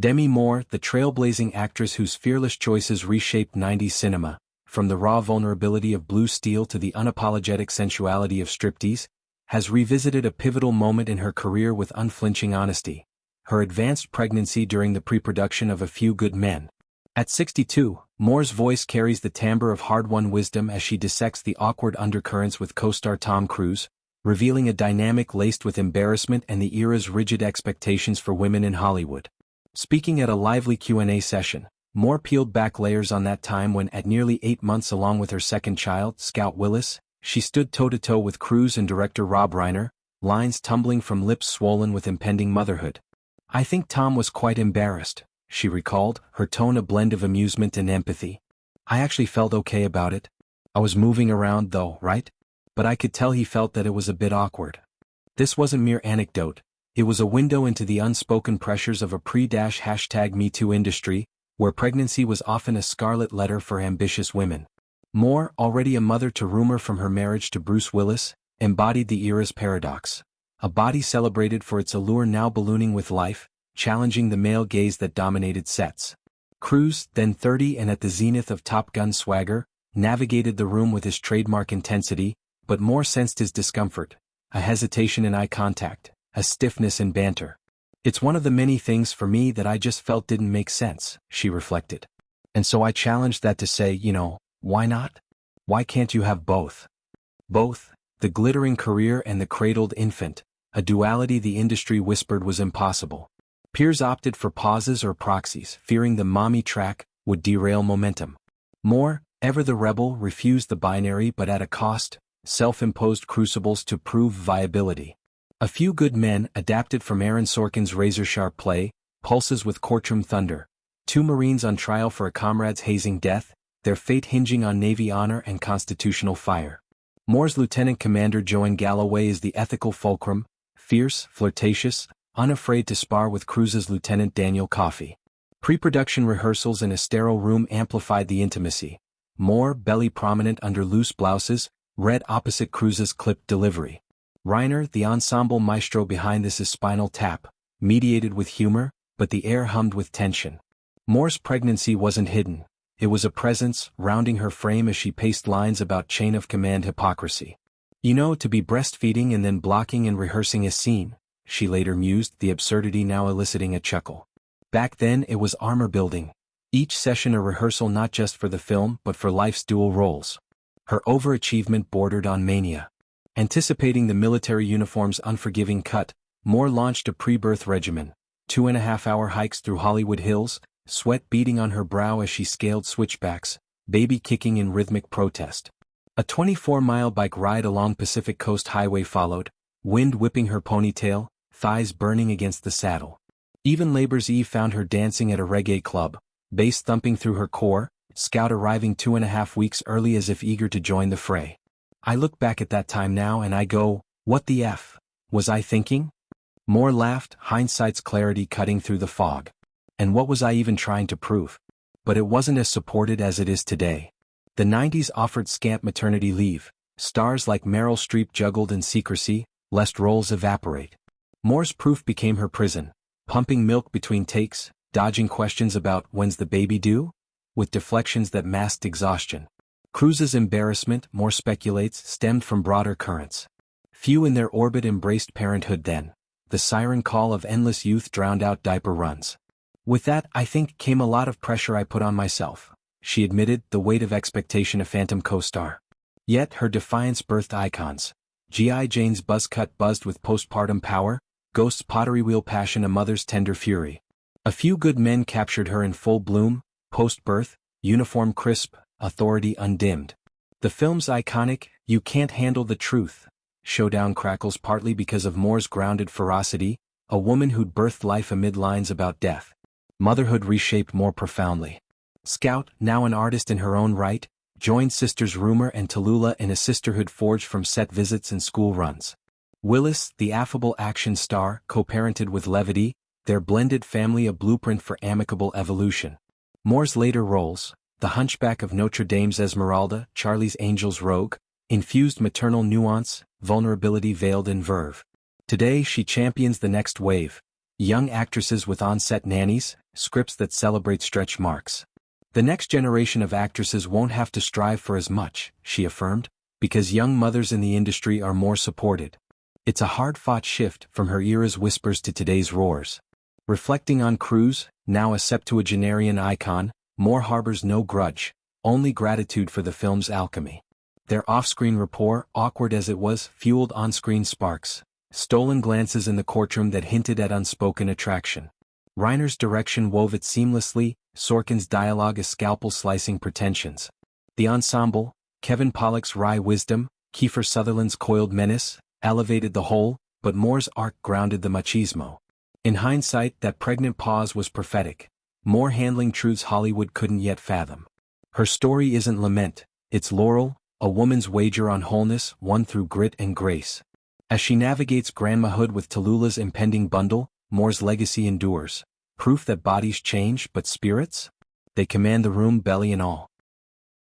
Demi Moore, the trailblazing actress whose fearless choices reshaped 90s cinema, from the raw vulnerability of Blue Steel to the unapologetic sensuality of striptease, has revisited a pivotal moment in her career with unflinching honesty: her advanced pregnancy during the pre-production of A Few Good Men. At 62, Moore's voice carries the timbre of hard-won wisdom as she dissects the awkward undercurrents with co-star Tom Cruise, revealing a dynamic laced with embarrassment and the era's rigid expectations for women in Hollywood. Speaking at a lively Q&A session, Moore peeled back layers on that time when, at nearly 8 months along with her second child, Scout Willis, she stood toe-to-toe with Cruise and director Rob Reiner, lines tumbling from lips swollen with impending motherhood. "I think Tom was quite embarrassed," she recalled, her tone a blend of amusement and empathy. "I actually felt okay about it. I was moving around though, right? But I could tell he felt that it was a bit awkward." This wasn't mere anecdote. It was a window into the unspoken pressures of a #MeToo industry, where pregnancy was often a scarlet letter for ambitious women. Moore, already a mother to rumor from her marriage to Bruce Willis, embodied the era's paradox. A body celebrated for its allure now ballooning with life, challenging the male gaze that dominated sets. Cruise, then 30 and at the zenith of Top Gun swagger, navigated the room with his trademark intensity, but Moore sensed his discomfort: a hesitation in eye contact, a stiffness in banter. "It's one of the many things for me that I just felt didn't make sense," she reflected. "And so I challenged that to say, why not? Why can't you have both?" Both, the glittering career and the cradled infant, a duality the industry whispered was impossible. Peers opted for pauses or proxies, fearing the mommy track would derail momentum. Moore, ever the rebel, refused the binary but at a cost: self-imposed crucibles to prove viability. A Few Good Men, adapted from Aaron Sorkin's razor-sharp play, pulses with courtroom thunder. Two Marines on trial for a comrade's hazing death, their fate hinging on Navy honor and constitutional fire. Moore's Lieutenant Commander Joan Galloway is the ethical fulcrum, fierce, flirtatious, unafraid to spar with Cruise's Lieutenant Daniel Coffey. Pre-production rehearsals in a sterile room amplified the intimacy. Moore, belly prominent under loose blouses, read opposite Cruise's clipped delivery. Reiner, the ensemble maestro behind this, is Spinal Tap, mediated with humor, but the air hummed with tension. Moore's pregnancy wasn't hidden. It was a presence, rounding her frame as she paced lines about chain-of-command hypocrisy. To be breastfeeding and then blocking and rehearsing a scene," she later mused, the absurdity now eliciting a chuckle. Back then it was armor building. Each session a rehearsal not just for the film but for life's dual roles. Her overachievement bordered on mania. Anticipating the military uniform's unforgiving cut, Moore launched a pre-birth regimen: 2.5-hour hikes through Hollywood Hills, sweat beading on her brow as she scaled switchbacks, baby kicking in rhythmic protest. A 24-mile bike ride along Pacific Coast Highway followed, wind whipping her ponytail, thighs burning against the saddle. Even Labor's Eve found her dancing at a reggae club, bass thumping through her core, Scout arriving 2.5 weeks early as if eager to join the fray. "I look back at that time now and I go, what the F was I thinking?" Moore laughed, hindsight's clarity cutting through the fog. "And what was I even trying to prove?" But it wasn't as supported as it is today. The 90s offered scant maternity leave. Stars like Meryl Streep juggled in secrecy, lest roles evaporate. Moore's proof became her prison, pumping milk between takes, dodging questions about "when's the baby due?" with deflections that masked exhaustion. Cruise's embarrassment, Moore speculates, stemmed from broader currents. Few in their orbit embraced parenthood then. The siren call of endless youth drowned out diaper runs. "With that, I think, came a lot of pressure I put on myself," she admitted, the weight of expectation a phantom co-star. Yet her defiance birthed icons. G.I. Jane's buzz cut buzzed with postpartum power, Ghost's pottery wheel passion a mother's tender fury. A Few Good Men captured her in full bloom, post-birth, uniform crisp, authority undimmed. The film's iconic "You Can't Handle the Truth" showdown crackles partly because of Moore's grounded ferocity, a woman who'd birthed life amid lines about death. Motherhood reshaped Moore profoundly. Scout, now an artist in her own right, joined sisters Rumor and Tallulah in a sisterhood forged from set visits and school runs. Willis, the affable action star, co-parented with levity, their blended family a blueprint for amicable evolution. Moore's later roles, The Hunchback of Notre Dame's Esmeralda, Charlie's Angels rogue, infused maternal nuance, vulnerability veiled in verve. Today she champions the next wave, young actresses with on-set nannies, scripts that celebrate stretch marks. The next generation of actresses won't have to strive for as much, she affirmed, because young mothers in the industry are more supported. It's a hard-fought shift from her era's whispers to today's roars. Reflecting on Cruise, now a septuagenarian icon, Moore harbors no grudge, only gratitude for the film's alchemy. Their off-screen rapport, awkward as it was, fueled on-screen sparks, stolen glances in the courtroom that hinted at unspoken attraction. Reiner's direction wove it seamlessly, Sorkin's dialogue a scalpel-slicing pretensions. The ensemble, Kevin Pollak's wry wisdom, Kiefer Sutherland's coiled menace, elevated the whole, but Moore's arc grounded the machismo. In hindsight, that pregnant pause was prophetic, Moore handling truths Hollywood couldn't yet fathom. Her story isn't lament, it's laurel, a woman's wager on wholeness won through grit and grace. As she navigates grandmahood with Tallulah's impending bundle, Moore's legacy endures, proof that bodies change but spirits? They command the room belly and all.